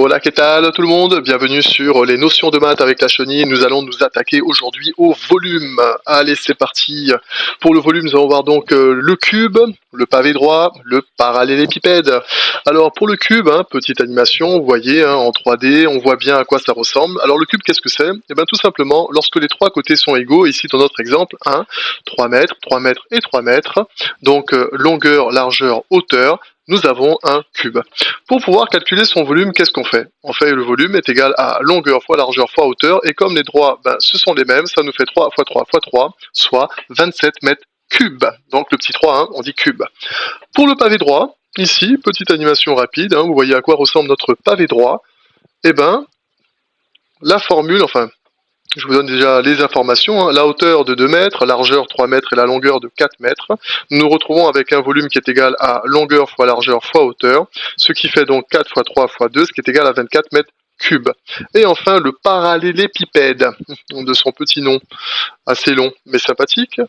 Hola, ¿qué tal tout le monde? Bienvenue sur les notions de maths avec la chenille. Nous allons nous attaquer aujourd'hui au volume. Allez, c'est parti. Pour le volume, nous allons voir donc le cube, le pavé droit, le parallélépipède. Alors pour le cube, petite animation, vous voyez en 3D, on voit bien à quoi ça ressemble. Alors le cube, qu'est-ce que c'est? Eh bien tout simplement, lorsque les trois côtés sont égaux, ici dans notre exemple, 3 mètres, 3 mètres et 3 mètres, donc longueur, largeur, hauteur, nous avons un cube. Pour pouvoir calculer son volume, qu'est-ce qu'on fait? On fait le volume est égal à longueur fois largeur fois hauteur, et comme les droits, ce sont les mêmes, ça nous fait 3 fois 3 fois 3, soit 27 mètres cubes. Donc le petit 3, on dit cube. Pour le pavé droit, ici, petite animation rapide, vous voyez à quoi ressemble notre pavé droit. Eh ben, la formule, enfin, je vous donne déjà les informations, la hauteur de 2 mètres, largeur 3 mètres et la longueur de 4 mètres. Nous nous retrouvons avec un volume qui est égal à longueur fois largeur fois hauteur, ce qui fait donc 4 fois 3 fois 2, ce qui est égal à 24 mètres cubes. Et enfin le parallélépipède, de son petit nom, assez long mais sympathique.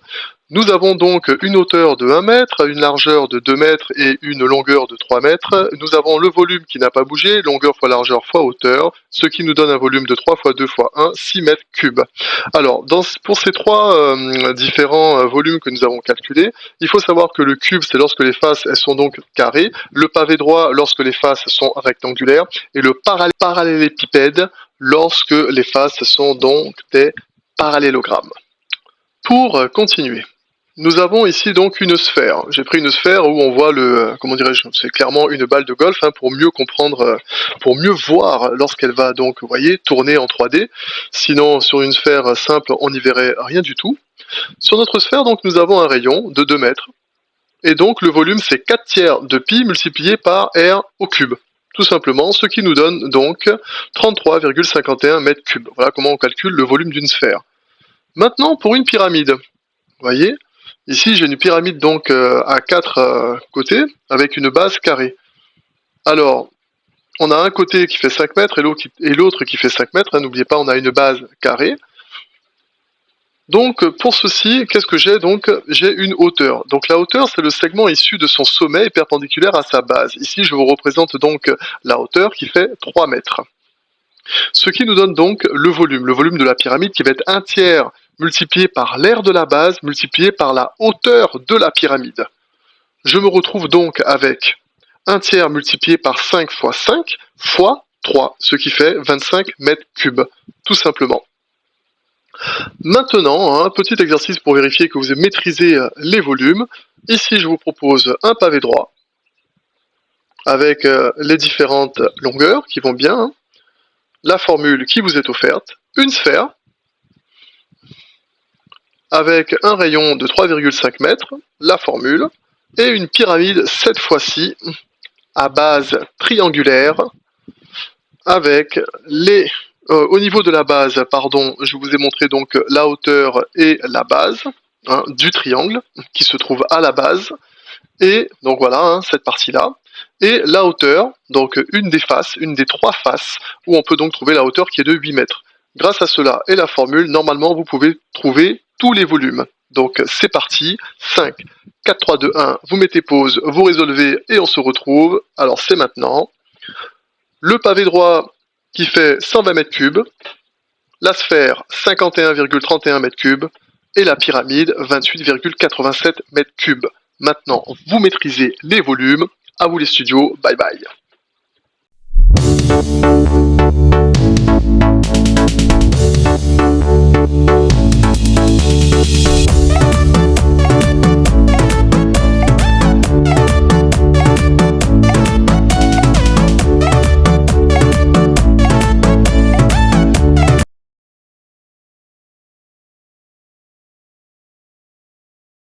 Nous avons donc une hauteur de 1 mètre, une largeur de 2 mètres et une longueur de 3 mètres. Nous avons le volume qui n'a pas bougé, longueur fois largeur fois hauteur, ce qui nous donne un volume de 3 fois 2 fois 1, 6 mètres cubes. Alors, pour ces trois différents volumes que nous avons calculés, il faut savoir que le cube, c'est lorsque les faces elles sont donc carrées, le pavé droit lorsque les faces sont rectangulaires, et le parallélépipède lorsque les faces sont donc des parallélogrammes. Pour continuer, nous avons ici donc une sphère. J'ai pris une sphère où on voit comment dirais-je, c'est clairement une balle de golf pour mieux comprendre, pour mieux voir lorsqu'elle va donc, vous voyez, tourner en 3D. Sinon, sur une sphère simple, on n'y verrait rien du tout. Sur notre sphère, donc, nous avons un rayon de 2 mètres. Et donc, le volume, c'est 4 tiers de pi multiplié par r au cube. Tout simplement, ce qui nous donne donc 33,51 mètres cubes. Voilà comment on calcule le volume d'une sphère. Maintenant, pour une pyramide. Vous voyez, ici j'ai une pyramide donc à 4 côtés avec une base carrée. Alors, on a un côté qui fait 5 mètres et l'autre qui fait 5 mètres. N'oubliez pas, on a une base carrée. Donc pour ceci, qu'est-ce que j'ai? Donc j'ai une hauteur. Donc la hauteur, c'est le segment issu de son sommet et perpendiculaire à sa base. Ici, je vous représente donc la hauteur qui fait 3 mètres. Ce qui nous donne donc le volume de la pyramide qui va être 1 tiers multiplié par l'aire de la base, multiplié par la hauteur de la pyramide. Je me retrouve donc avec 1 tiers multiplié par 5 fois 5 fois 3, ce qui fait 25 mètres cubes, tout simplement. Maintenant, un petit exercice pour vérifier que vous avez maîtrisé les volumes. Ici, je vous propose un pavé droit, avec les différentes longueurs qui vont bien, la formule qui vous est offerte, une sphère, avec un rayon de 3,5 mètres, la formule, et une pyramide, cette fois-ci, à base triangulaire, avec au niveau de la base, pardon, je vous ai montré donc la hauteur et la base du triangle, qui se trouve à la base, et donc voilà, cette partie-là, et la hauteur, donc une des 3 faces, où on peut donc trouver la hauteur qui est de 8 mètres. Grâce à cela et la formule, normalement, vous pouvez trouver tous les volumes. Donc c'est parti, 5, 4, 3, 2, 1, vous mettez pause, vous résolvez et on se retrouve. Alors c'est maintenant. Le pavé droit qui fait 120 mètres cubes, la sphère 51,31 mètres cubes et la pyramide 28,87 mètres cubes. Maintenant, vous maîtrisez les volumes. À vous les studios, bye bye.